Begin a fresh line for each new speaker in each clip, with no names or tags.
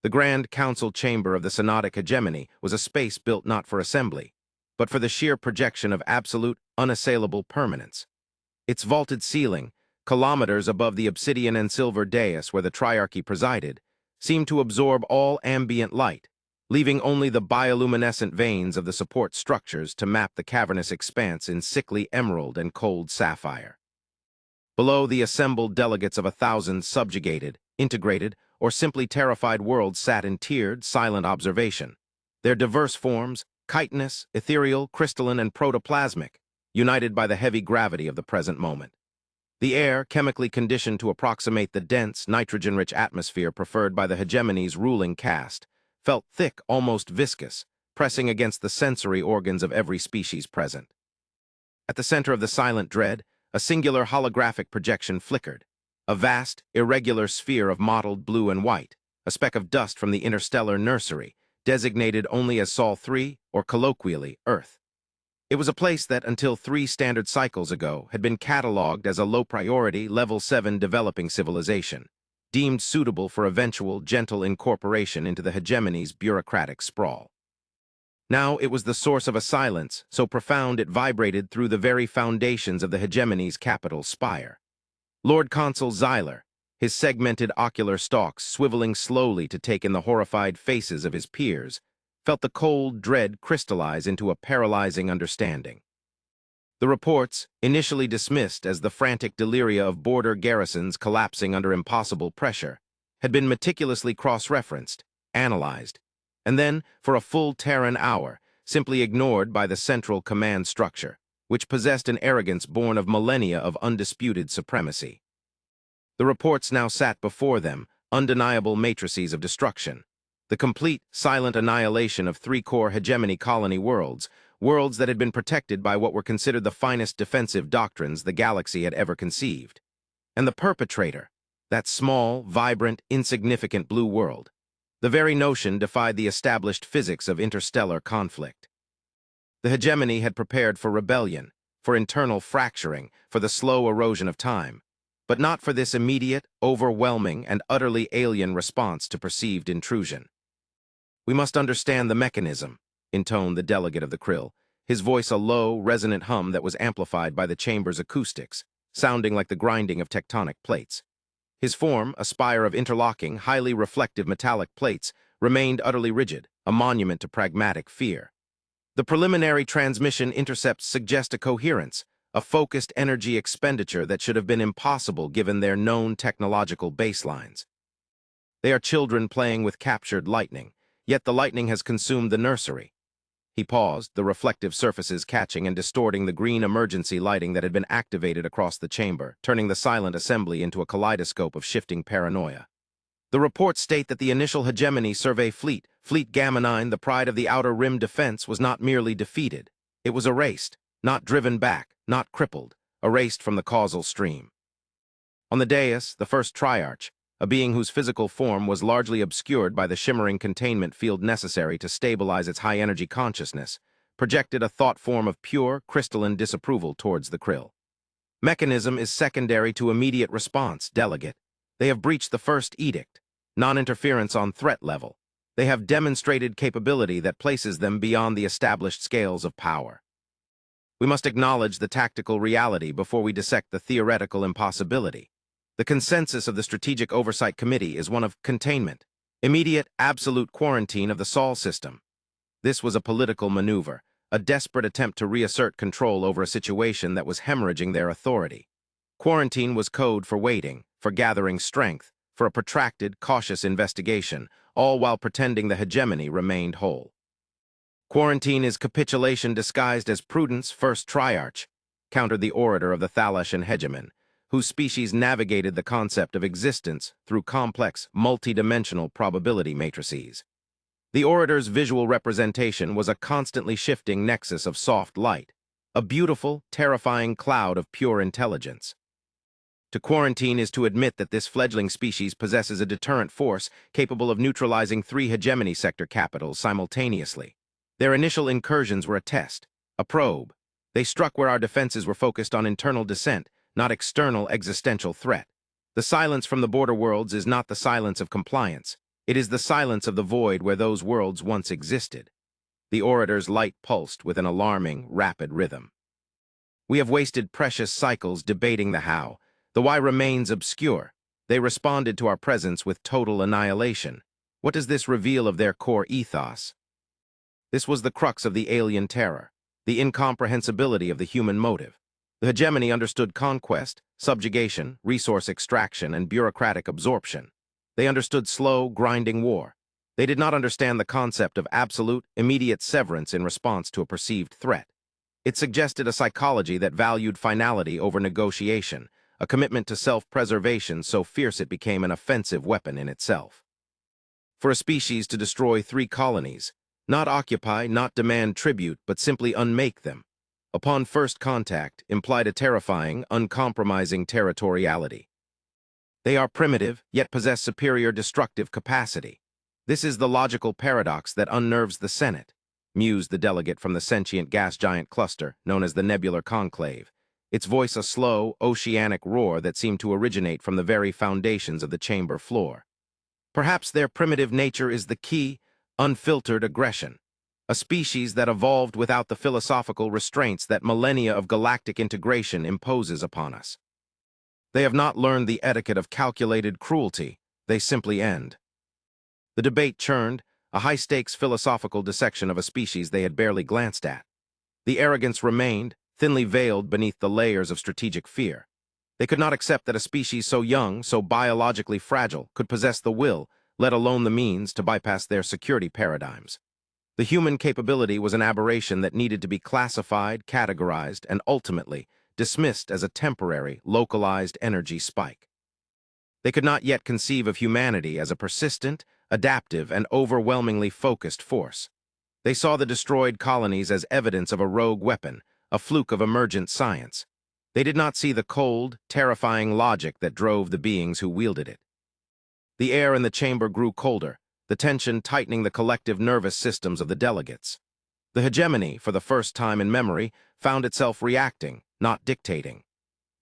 The Grand Council chamber of the Synodic hegemony was a space built not for assembly, but for the sheer projection of absolute, unassailable permanence. Its vaulted ceiling, kilometers above the obsidian and silver dais where the triarchy presided, seemed to absorb all ambient light, leaving only the bioluminescent veins of the support structures to map the cavernous expanse in sickly emerald and cold sapphire. Below, the assembled delegates of 1,000 subjugated, integrated, or simply terrified worlds sat in tiered, silent observation. Their diverse forms, chitinous, ethereal, crystalline, and protoplasmic, united by the heavy gravity of the present moment. The air, chemically conditioned to approximate the dense, nitrogen-rich atmosphere preferred by the hegemony's ruling caste, felt thick, almost viscous, pressing against the sensory organs of every species present. At the center of the silent dread, a singular holographic projection flickered, a vast, irregular sphere of mottled blue and white, a speck of dust from the interstellar nursery, designated only as Sol 3, or colloquially, Earth. It was a place that, until 3 standard cycles ago, had been catalogued as a low-priority, Level 7 developing civilization, deemed suitable for eventual, gentle incorporation into the hegemony's bureaucratic sprawl. Now it was the source of a silence so profound it vibrated through the very foundations of the hegemony's capital spire. Lord Consul Xyler, his segmented ocular stalks swiveling slowly to take in the horrified faces of his peers, felt the cold dread crystallize into a paralyzing understanding. The reports, initially dismissed as the frantic deliria of border garrisons collapsing under impossible pressure, had been meticulously cross-referenced, analyzed, and then, for a full Terran hour, simply ignored by the central command structure, which possessed an arrogance born of millennia of undisputed supremacy. The reports now sat before them, undeniable matrices of destruction. The complete, silent annihilation of 3 core hegemony colony worlds, worlds that had been protected by what were considered the finest defensive doctrines the galaxy had ever conceived. And the perpetrator, that small, vibrant, insignificant blue world. The very notion defied the established physics of interstellar conflict. The hegemony had prepared for rebellion, for internal fracturing, for the slow erosion of time, but not for this immediate, overwhelming, and utterly alien response to perceived intrusion. "We must understand the mechanism," intoned the delegate of the Krill, his voice a low, resonant hum that was amplified by the chamber's acoustics, sounding like the grinding of tectonic plates. His form, a spire of interlocking, highly reflective metallic plates, remained utterly rigid, a monument to pragmatic fear. The preliminary transmission intercepts suggest a coherence, a focused energy expenditure that should have been impossible given their known technological baselines. They are children playing with captured lightning, yet the lightning has consumed the nursery. He paused, the reflective surfaces catching and distorting the green emergency lighting that had been activated across the chamber, turning the silent assembly into a kaleidoscope of shifting paranoia. The reports state that the initial hegemony survey fleet, Fleet Gamma 9, the pride of the Outer Rim defense, was not merely defeated. It was erased, not driven back, not crippled, erased from the causal stream. On the dais, the first triarch, a being whose physical form was largely obscured by the shimmering containment field necessary to stabilize its high-energy consciousness, projected a thought form of pure, crystalline disapproval towards the Krill. "Mechanism is secondary to immediate response, delegate. They have breached the first edict, non-interference on threat level. They have demonstrated capability that places them beyond the established scales of power. We must acknowledge the tactical reality before we dissect the theoretical impossibility. The consensus of the Strategic Oversight Committee is one of containment, immediate, absolute quarantine of the Sol system. This was a political maneuver, a desperate attempt to reassert control over a situation that was hemorrhaging their authority. Quarantine was code for waiting, for gathering strength, for a protracted, cautious investigation, all while pretending the hegemony remained whole. "Quarantine is capitulation disguised as prudence, first triarch," countered the orator of the Thalashan hegemon, whose species navigated the concept of existence through complex, multi-dimensional probability matrices. The orator's visual representation was a constantly shifting nexus of soft light, a beautiful, terrifying cloud of pure intelligence. To quarantine is to admit that this fledgling species possesses a deterrent force capable of neutralizing 3 hegemony sector capitals simultaneously. Their initial incursions were a test, a probe. They struck where our defenses were focused on internal dissent, not external existential threat. The silence from the border worlds is not the silence of compliance. It is the silence of the void where those worlds once existed. The orator's light pulsed with an alarming, rapid rhythm. We have wasted precious cycles debating the how. The why remains obscure. They responded to our presence with total annihilation. What does this reveal of their core ethos? This was the crux of the alien terror, the incomprehensibility of the human motive. The hegemony understood conquest, subjugation, resource extraction, and bureaucratic absorption. They understood slow, grinding war. They did not understand the concept of absolute, immediate severance in response to a perceived threat. It suggested a psychology that valued finality over negotiation, a commitment to self-preservation so fierce it became an offensive weapon in itself. For a species to destroy 3 colonies, not occupy, not demand tribute, but simply unmake them, upon first contact, implied a terrifying, uncompromising territoriality. They are primitive, yet possess superior destructive capacity. This is the logical paradox that unnerves the Senate, mused the delegate from the sentient gas giant cluster known as the Nebular Conclave, its voice a slow, oceanic roar that seemed to originate from the very foundations of the chamber floor. Perhaps their primitive nature is the key, unfiltered aggression, a species that evolved without the philosophical restraints that millennia of galactic integration imposes upon us. They have not learned the etiquette of calculated cruelty, they simply end. The debate churned, a high-stakes philosophical dissection of a species they had barely glanced at. The arrogance remained, thinly veiled beneath the layers of strategic fear. They could not accept that a species so young, so biologically fragile, could possess the will, let alone the means, to bypass their security paradigms. The human capability was an aberration that needed to be classified, categorized, and ultimately dismissed as a temporary, localized energy spike. They could not yet conceive of humanity as a persistent, adaptive, and overwhelmingly focused force. They saw the destroyed colonies as evidence of a rogue weapon, a fluke of emergent science. They did not see the cold, terrifying logic that drove the beings who wielded it. The air in the chamber grew colder, the tension tightening the collective nervous systems of the delegates. The hegemony, for the first time in memory, found itself reacting, not dictating.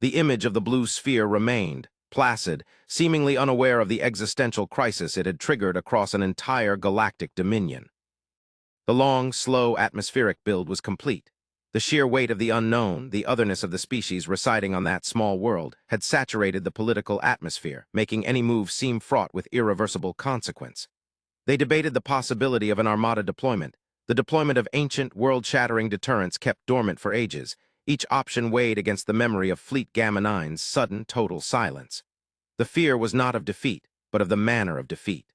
The image of the blue sphere remained, placid, seemingly unaware of the existential crisis it had triggered across an entire galactic dominion. The long, slow atmospheric build was complete. The sheer weight of the unknown, the otherness of the species residing on that small world, had saturated the political atmosphere, making any move seem fraught with irreversible consequence. They debated the possibility of an armada deployment, the deployment of ancient, world-shattering deterrents kept dormant for ages, each option weighed against the memory of Fleet Gamma 9's sudden, total silence. The fear was not of defeat, but of the manner of defeat.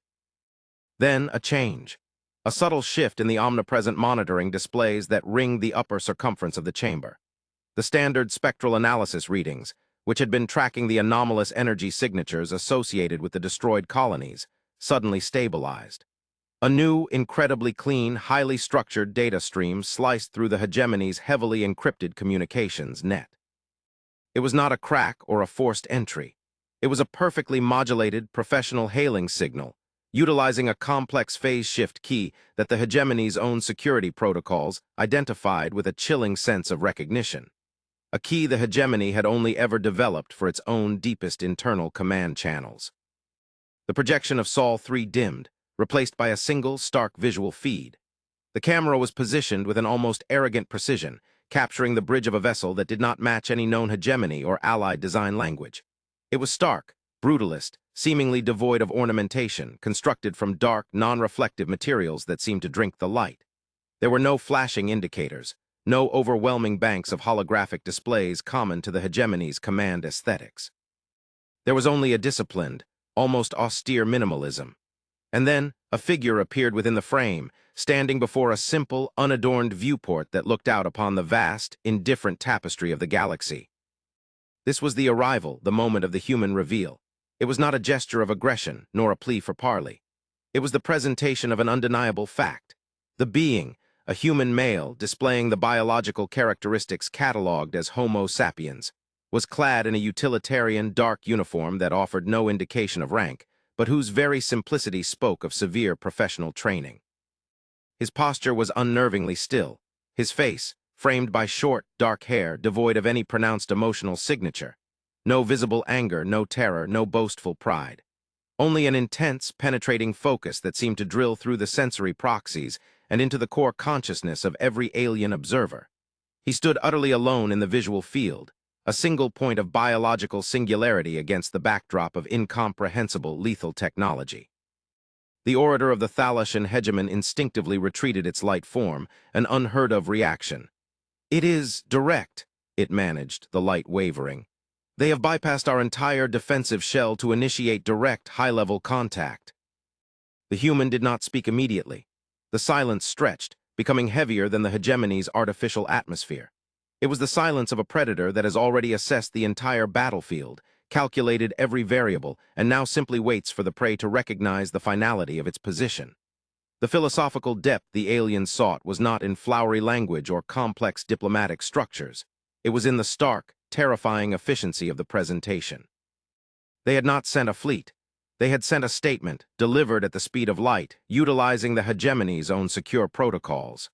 Then a change. A subtle shift in the omnipresent monitoring displays that ringed the upper circumference of the chamber. The standard spectral analysis readings, which had been tracking the anomalous energy signatures associated with the destroyed colonies, suddenly stabilized. A new, incredibly clean, highly structured data stream sliced through the hegemony's heavily encrypted communications net. It was not a crack or a forced entry. It was a perfectly modulated, professional hailing signal, utilizing a complex phase shift key that the hegemony's own security protocols identified with a chilling sense of recognition. A key the hegemony had only ever developed for its own deepest internal command channels. The projection of Sol 3 dimmed, replaced by a single, stark visual feed. The camera was positioned with an almost arrogant precision, capturing the bridge of a vessel that did not match any known hegemony or allied design language. It was stark, brutalist, seemingly devoid of ornamentation, constructed from dark, non-reflective materials that seemed to drink the light. There were no flashing indicators, no overwhelming banks of holographic displays common to the hegemony's command aesthetics. There was only a disciplined, almost austere minimalism. And then, a figure appeared within the frame, standing before a simple, unadorned viewport that looked out upon the vast, indifferent tapestry of the galaxy. This was the arrival, the moment of the human reveal. It was not a gesture of aggression, nor a plea for parley. It was the presentation of an undeniable fact. The being, a human male displaying the biological characteristics catalogued as Homo sapiens, was clad in a utilitarian, dark uniform that offered no indication of rank, but whose very simplicity spoke of severe professional training. His posture was unnervingly still, his face, framed by short, dark hair, devoid of any pronounced emotional signature. No visible anger, no terror, no boastful pride. only an intense, penetrating focus that seemed to drill through the sensory proxies and into the core consciousness of every alien observer. He stood utterly alone in the visual field, a single point of biological singularity against the backdrop of incomprehensible lethal technology. The orator of the Thalassian hegemon instinctively retreated its light form, an unheard-of reaction. "It is direct," it managed, the light wavering. "They have bypassed our entire defensive shell to initiate direct, high-level contact." The human did not speak immediately. The silence stretched, becoming heavier than the hegemony's artificial atmosphere. It was the silence of a predator that has already assessed the entire battlefield, calculated every variable, and now simply waits for the prey to recognize the finality of its position. The philosophical depth the aliens sought was not in flowery language or complex diplomatic structures. It was in the stark, terrifying efficiency of the presentation. They had not sent a fleet. They had sent a statement, delivered at the speed of light, utilizing the hegemony's own secure protocols.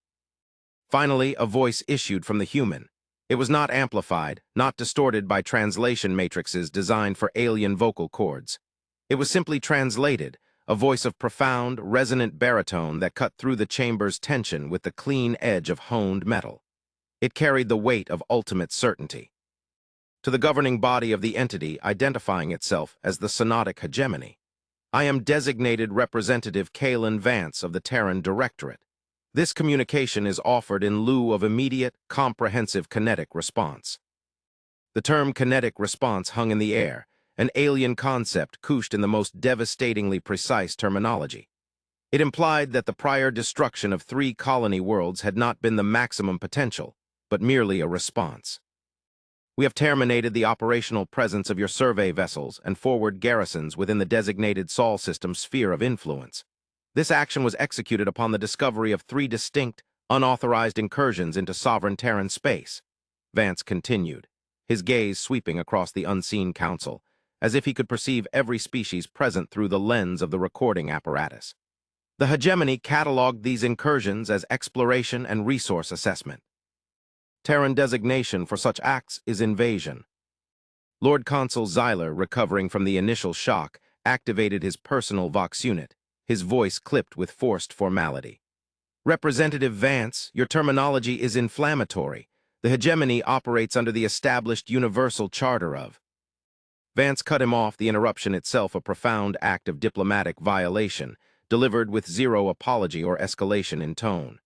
Finally, a voice issued from the human. It was not amplified, not distorted by translation matrices designed for alien vocal cords. It was simply translated, a voice of profound, resonant baritone that cut through the chamber's tension with the clean edge of honed metal. It carried the weight of ultimate certainty. To the governing body of the entity identifying itself as the Synodic Hegemony, "I am designated Representative Kalen Vance of the Terran Directorate. This communication is offered in lieu of immediate, comprehensive kinetic response." The term kinetic response hung in the air, an alien concept couched in the most devastatingly precise terminology. It implied that the prior destruction of 3 colony worlds had not been the maximum potential, but merely a response. "We have terminated the operational presence of your survey vessels and forward garrisons within the designated Sol system sphere of influence. This action was executed upon the discovery of 3 distinct, unauthorized incursions into sovereign Terran space," Vance continued, his gaze sweeping across the unseen council, as if he could perceive every species present through the lens of the recording apparatus. "The hegemony cataloged these incursions as exploration and resource assessment. Terran designation for such acts is invasion." Lord Consul Xyler, recovering from the initial shock, activated his personal Vox unit, his voice clipped with forced formality. "Representative Vance, your terminology is inflammatory. The hegemony operates under the established universal charter of—" Vance cut him off, the interruption itself a profound act of diplomatic violation, delivered with zero apology or escalation in tone.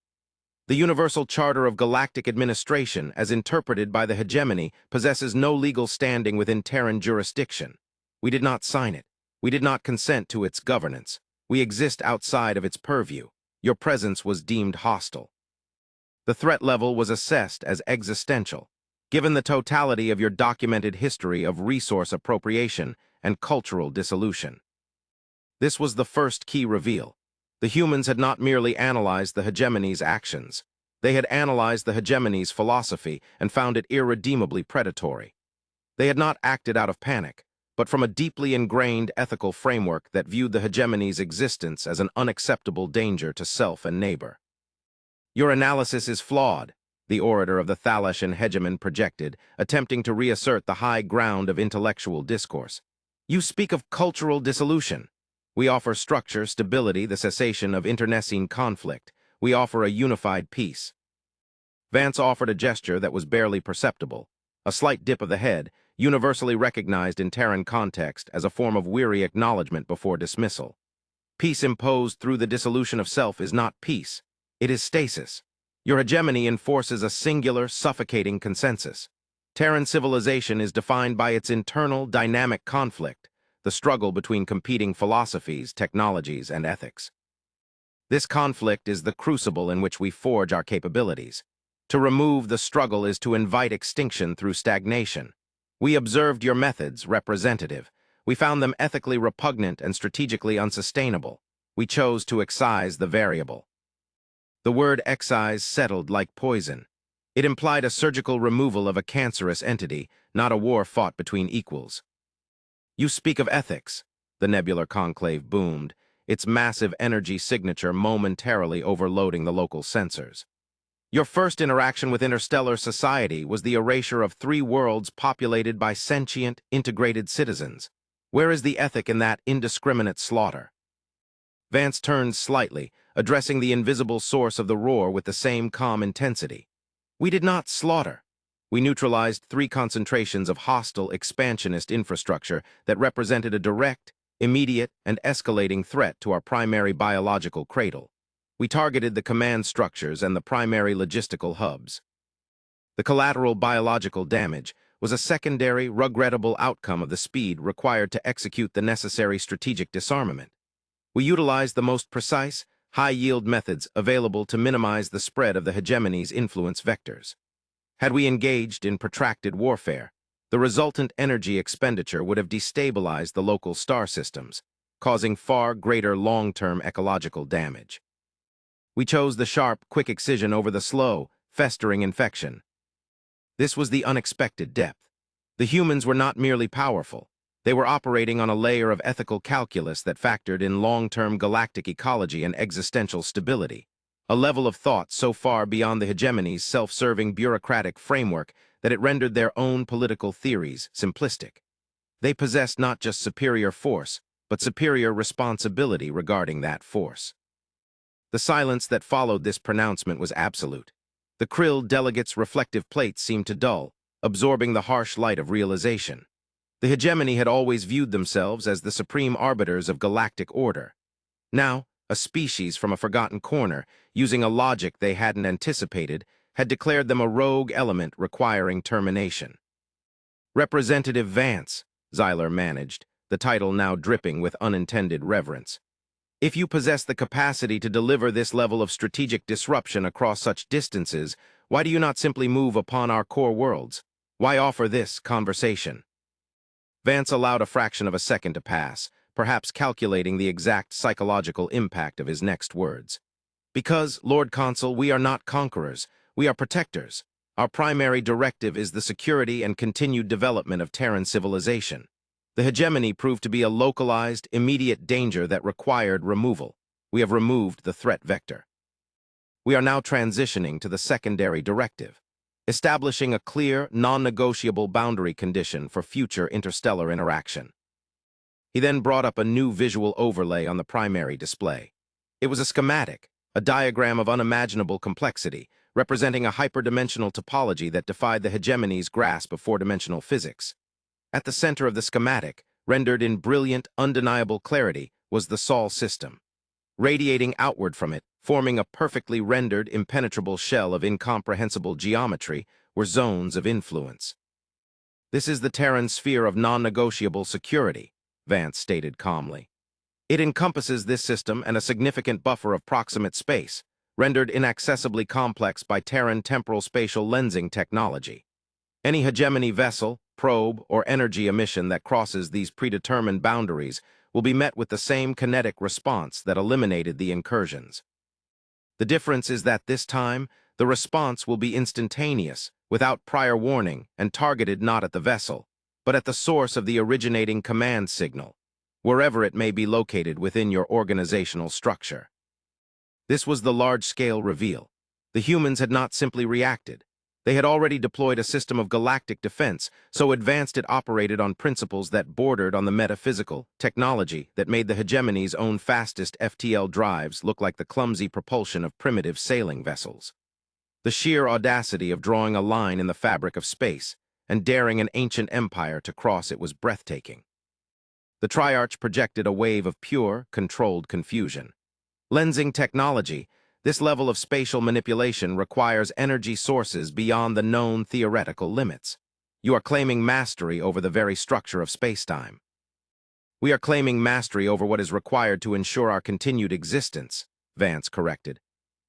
"The Universal Charter of Galactic Administration, as interpreted by the hegemony, possesses no legal standing within Terran jurisdiction. We did not sign it. We did not consent to its governance. We exist outside of its purview. Your presence was deemed hostile. The threat level was assessed as existential, given the totality of your documented history of resource appropriation and cultural dissolution." This was the first key reveal. The humans had not merely analyzed the hegemony's actions. They had analyzed the hegemony's philosophy and found it irredeemably predatory. They had not acted out of panic, but from a deeply ingrained ethical framework that viewed the hegemony's existence as an unacceptable danger to self and neighbor. "Your analysis is flawed," the orator of the Thalassian hegemon projected, attempting to reassert the high ground of intellectual discourse. "You speak of cultural dissolution. We offer structure, stability, the cessation of internecine conflict. We offer a unified peace." Vance offered a gesture that was barely perceptible, a slight dip of the head, universally recognized in Terran context as a form of weary acknowledgement before dismissal. Peace imposed through the dissolution of self is not peace. It is stasis. Your hegemony enforces a singular, suffocating consensus. Terran civilization is defined by its internal, dynamic conflict, the struggle between competing philosophies, technologies, and ethics. This conflict is the crucible in which we forge our capabilities. To remove the struggle is to invite extinction through stagnation. We observed your methods, representative. We found them ethically repugnant and strategically unsustainable. We chose to excise the variable. The word excise settled like poison. It implied a surgical removal of a cancerous entity, not a war fought between equals. "You speak of ethics," the nebular conclave boomed, its massive energy signature momentarily overloading the local sensors. "Your first interaction with interstellar society was the erasure of 3 worlds populated by sentient, integrated citizens. Where is the ethic in that indiscriminate slaughter? Vance turned slightly, addressing the invisible source of the roar with the same calm intensity. We did not slaughter. We neutralized 3 concentrations of hostile, expansionist infrastructure that represented a direct, immediate, and escalating threat to our primary biological cradle. We targeted the command structures and the primary logistical hubs. The collateral biological damage was a secondary, regrettable outcome of the speed required to execute the necessary strategic disarmament. We utilized the most precise, high-yield methods available to minimize the spread of the hegemony's influence vectors. Had we engaged in protracted warfare, the resultant energy expenditure would have destabilized the local star systems, causing far greater long-term ecological damage. We chose the sharp, quick excision over the slow, festering infection. This was the unexpected depth. The humans were not merely powerful. They were operating on a layer of ethical calculus that factored in long-term galactic ecology and existential stability, a level of thought so far beyond the hegemony's self-serving bureaucratic framework that it rendered their own political theories simplistic. They possessed not just superior force, but superior responsibility regarding that force. The silence that followed this pronouncement was absolute. The Krill delegates' reflective plates seemed to dull, absorbing the harsh light of realization. The hegemony had always viewed themselves as the supreme arbiters of galactic order. Now, a species from a forgotten corner, using a logic they hadn't anticipated, had declared them a rogue element requiring termination. Representative Vance, Xyler managed, the title now dripping with unintended reverence. If you possess the capacity to deliver this level of strategic disruption across such distances, why do you not simply move upon our core worlds? Why offer this conversation? Vance allowed a fraction of a second to pass, perhaps calculating the exact psychological impact of his next words. Because, Lord Consul, we are not conquerors, we are protectors. Our primary directive is the security and continued development of Terran civilization. The hegemony proved to be a localized, immediate danger that required removal. We have removed the threat vector. We are now transitioning to the secondary directive, establishing a clear, non-negotiable boundary condition for future interstellar interaction. He then brought up a new visual overlay on the primary display. It was a schematic, a diagram of unimaginable complexity, representing a hyperdimensional topology that defied the hegemony's grasp of four-dimensional physics. At the center of the schematic, rendered in brilliant, undeniable clarity, was the Sol system. Radiating outward from it, forming a perfectly rendered, impenetrable shell of incomprehensible geometry, were zones of influence. This is the Terran sphere of non-negotiable security, Vance stated calmly. It encompasses this system and a significant buffer of proximate space, rendered inaccessibly complex by Terran temporal spatial lensing technology. Any hegemony vessel, probe, or energy emission that crosses these predetermined boundaries will be met with the same kinetic response that eliminated the incursions. The difference is that this time, the response will be instantaneous, without prior warning, and targeted not at the vessel, but at the source of the originating command signal, wherever it may be located within your organizational structure. This was the large-scale reveal. The humans had not simply reacted. They had already deployed a system of galactic defense, so advanced it operated on principles that bordered on the metaphysical technology that made the hegemony's own fastest FTL drives look like the clumsy propulsion of primitive sailing vessels. The sheer audacity of drawing a line in the fabric of space and daring an ancient empire to cross it was breathtaking. The Triarch projected a wave of pure, controlled confusion. Lensing technology, this level of spatial manipulation requires energy sources beyond the known theoretical limits. You are claiming mastery over the very structure of spacetime. We are claiming mastery over what is required to ensure our continued existence, Vance corrected.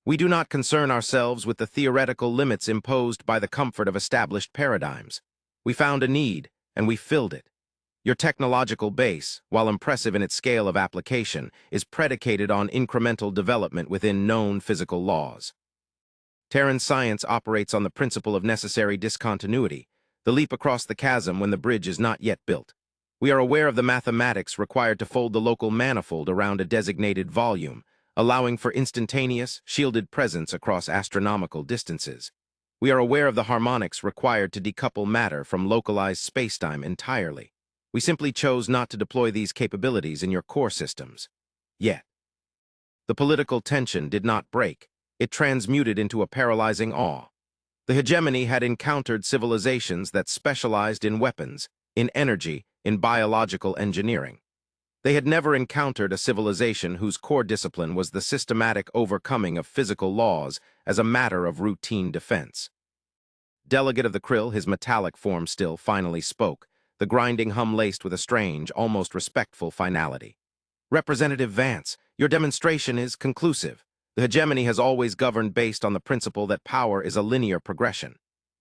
We do not concern ourselves with the theoretical limits imposed by the comfort of established paradigms. We found a need, and we filled it. Your technological base, while impressive in its scale of application, is predicated on incremental development within known physical laws. Terran science operates on the principle of necessary discontinuity, the leap across the chasm when the bridge is not yet built. We are aware of the mathematics required to fold the local manifold around a designated volume, allowing for instantaneous, shielded presence across astronomical distances. We are aware of the harmonics required to decouple matter from localized spacetime entirely. We simply chose not to deploy these capabilities in your core systems. Yet, the political tension did not break. It transmuted into a paralyzing awe. The hegemony had encountered civilizations that specialized in weapons, in energy, in biological engineering. They had never encountered a civilization whose core discipline was the systematic overcoming of physical laws as a matter of routine defense. Delegate of the Krill, his metallic form still, finally spoke, the grinding hum laced with a strange, almost respectful finality. Representative Vance, your demonstration is conclusive. The hegemony has always governed based on the principle that power is a linear progression.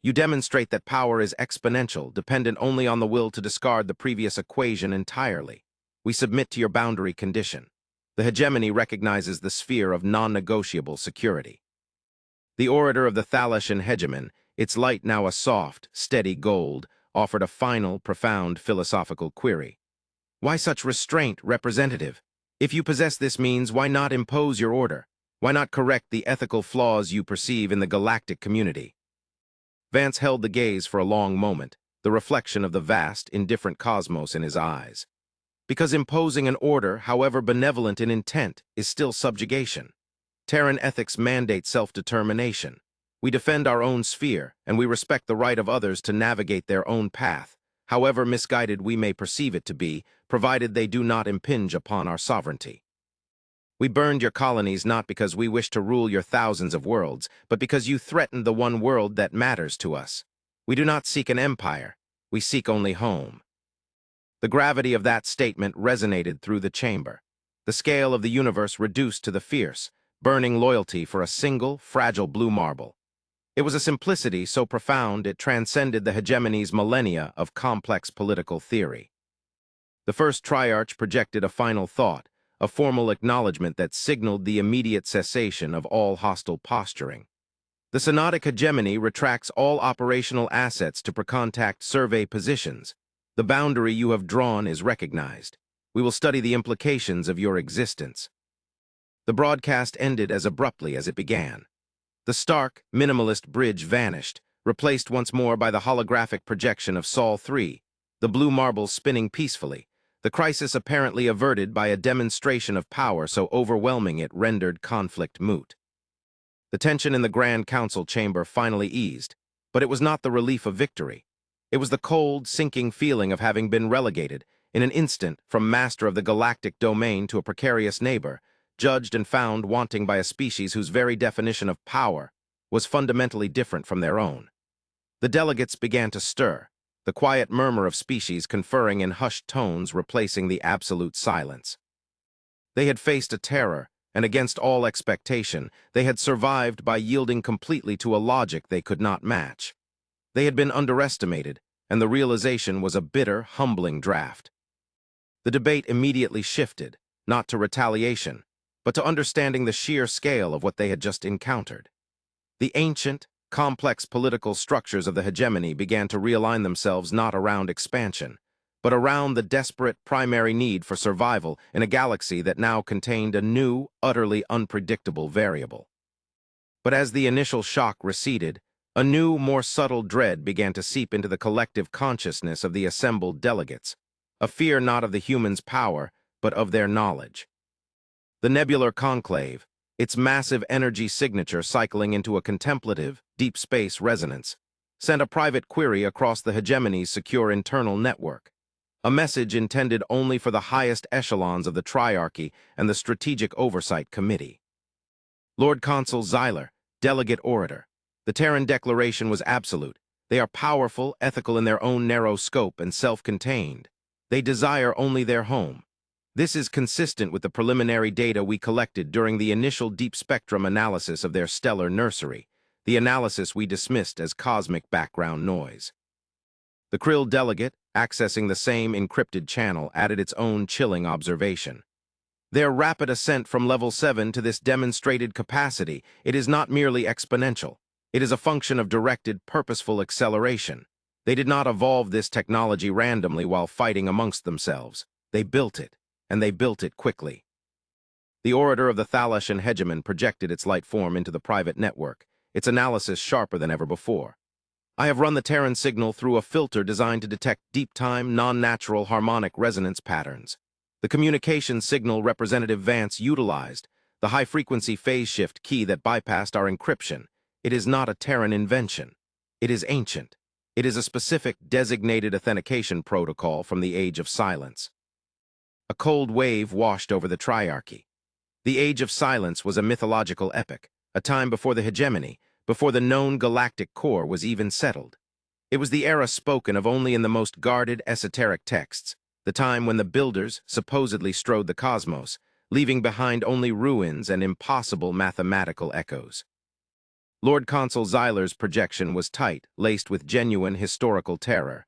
You demonstrate that power is exponential, dependent only on the will to discard the previous equation entirely. We submit to your boundary condition. The hegemony recognizes the sphere of non-negotiable security. The orator of the Thalashan hegemon, its light now a soft, steady gold, offered a final, profound philosophical query. Why such restraint, representative? If you possess this means, why not impose your order? Why not correct the ethical flaws you perceive in the galactic community? Vance held the gaze for a long moment, the reflection of the vast, indifferent cosmos in his eyes. Because imposing an order, however benevolent in intent, is still subjugation. Terran ethics mandate self-determination. We defend our own sphere, and we respect the right of others to navigate their own path, however misguided we may perceive it to be, provided they do not impinge upon our sovereignty. We burned your colonies not because we wish to rule your thousands of worlds, but because you threatened the one world that matters to us. We do not seek an empire. We seek only home. The gravity of that statement resonated through the chamber. The scale of the universe reduced to the fierce, burning loyalty for a single, fragile blue marble. It was a simplicity so profound it transcended the hegemony's millennia of complex political theory. The first triarch projected a final thought, a formal acknowledgement that signaled the immediate cessation of all hostile posturing. The Synodic hegemony retracts all operational assets to precontact survey positions. The boundary you have drawn is recognized. We will study the implications of your existence. The broadcast ended as abruptly as it began. The stark, minimalist bridge vanished, replaced once more by the holographic projection of Sol 3, the blue marbles spinning peacefully, the crisis apparently averted by a demonstration of power so overwhelming it rendered conflict moot. The tension in the Grand Council chamber finally eased, but it was not the relief of victory. It was the cold, sinking feeling of having been relegated, in an instant, from master of the galactic domain to a precarious neighbor, judged and found wanting by a species whose very definition of power was fundamentally different from their own. The delegates began to stir, the quiet murmur of species conferring in hushed tones replacing the absolute silence. They had faced a terror, and against all expectation, they had survived by yielding completely to a logic they could not match. They had been underestimated, and the realization was a bitter, humbling draft. The debate immediately shifted, not to retaliation, but to understanding the sheer scale of what they had just encountered. The ancient, complex political structures of the hegemony began to realign themselves not around expansion, but around the desperate primary need for survival in a galaxy that now contained a new, utterly unpredictable variable. But as the initial shock receded, a new, more subtle dread began to seep into the collective consciousness of the assembled delegates, a fear not of the humans' power, but of their knowledge. The nebular conclave, its massive energy signature cycling into a contemplative, deep space resonance, sent a private query across the hegemony's secure internal network, a message intended only for the highest echelons of the Triarchy and the Strategic Oversight Committee. Lord Consul Xyler, Delegate Orator. The Terran Declaration was absolute. They are powerful, ethical in their own narrow scope, and self-contained. They desire only their home. This is consistent with the preliminary data we collected during the initial deep-spectrum analysis of their stellar nursery, the analysis we dismissed as cosmic background noise. The Krill delegate, accessing the same encrypted channel, added its own chilling observation. Their rapid ascent from level 7 to this demonstrated capacity, it is not merely exponential. It is a function of directed, purposeful acceleration. They did not evolve this technology randomly while fighting amongst themselves. They built it, and they built it quickly. The orator of the Thalashan hegemon projected its light form into the private network, its analysis sharper than ever before. I have run the Terran signal through a filter designed to detect deep-time, non-natural harmonic resonance patterns. The communication signal Representative Vance utilized, the high-frequency phase shift key that bypassed our encryption. It is not a Terran invention. It is ancient. It is a specific, designated authentication protocol from the Age of Silence. A cold wave washed over the Triarchy. The Age of Silence was a mythological epoch, a time before the hegemony, before the known galactic core was even settled. It was the era spoken of only in the most guarded esoteric texts, the time when the builders supposedly strode the cosmos, leaving behind only ruins and impossible mathematical echoes. Lord Consul Zyler's projection was tight, laced with genuine historical terror.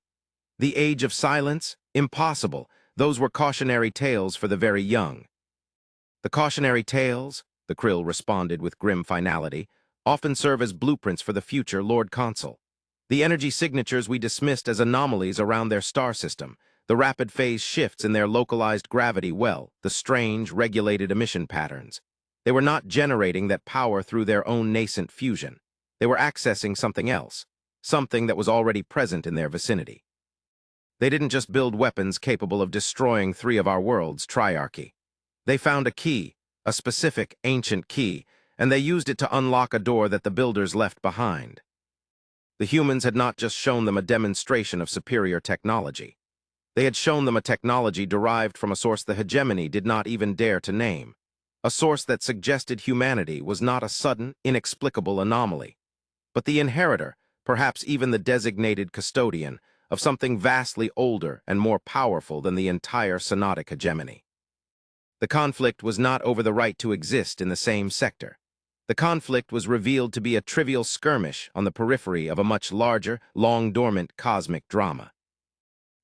The Age of Silence? Impossible. Those were cautionary tales for the very young. The cautionary tales, the Krill responded with grim finality, often serve as blueprints for the future, Lord Consul. The energy signatures we dismissed as anomalies around their star system, the rapid phase shifts in their localized gravity well, the strange, regulated emission patterns. They were not generating that power through their own nascent fusion. They were accessing something else, something that was already present in their vicinity. They didn't just build weapons capable of destroying 3 of our worlds, Triarchy. They found a key, a specific, ancient key, and they used it to unlock a door that the builders left behind. The humans had not just shown them a demonstration of superior technology. They had shown them a technology derived from a source the hegemony did not even dare to name, a source that suggested humanity was not a sudden, inexplicable anomaly, but the inheritor, perhaps even the designated custodian, of something vastly older and more powerful than the entire Synodic hegemony. The conflict was not over the right to exist in the same sector. The conflict was revealed to be a trivial skirmish on the periphery of a much larger, long-dormant cosmic drama.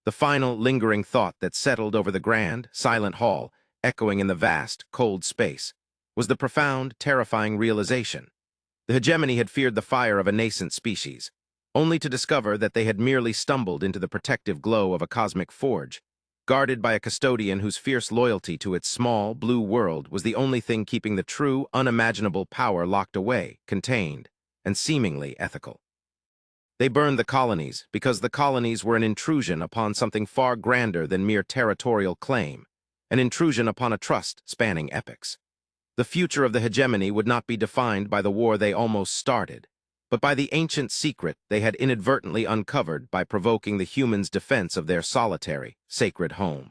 The final, lingering thought that settled over the grand, silent hall, echoing in the vast, cold space, was the profound, terrifying realization. The hegemony had feared the fire of a nascent species, only to discover that they had merely stumbled into the protective glow of a cosmic forge, guarded by a custodian whose fierce loyalty to its small, blue world was the only thing keeping the true, unimaginable power locked away, contained, and seemingly ethical. They burned the colonies because the colonies were an intrusion upon something far grander than mere territorial claim, an intrusion upon a trust spanning epochs. The future of the hegemony would not be defined by the war they almost started, but by the ancient secret they had inadvertently uncovered by provoking the humans' defense of their solitary, sacred home.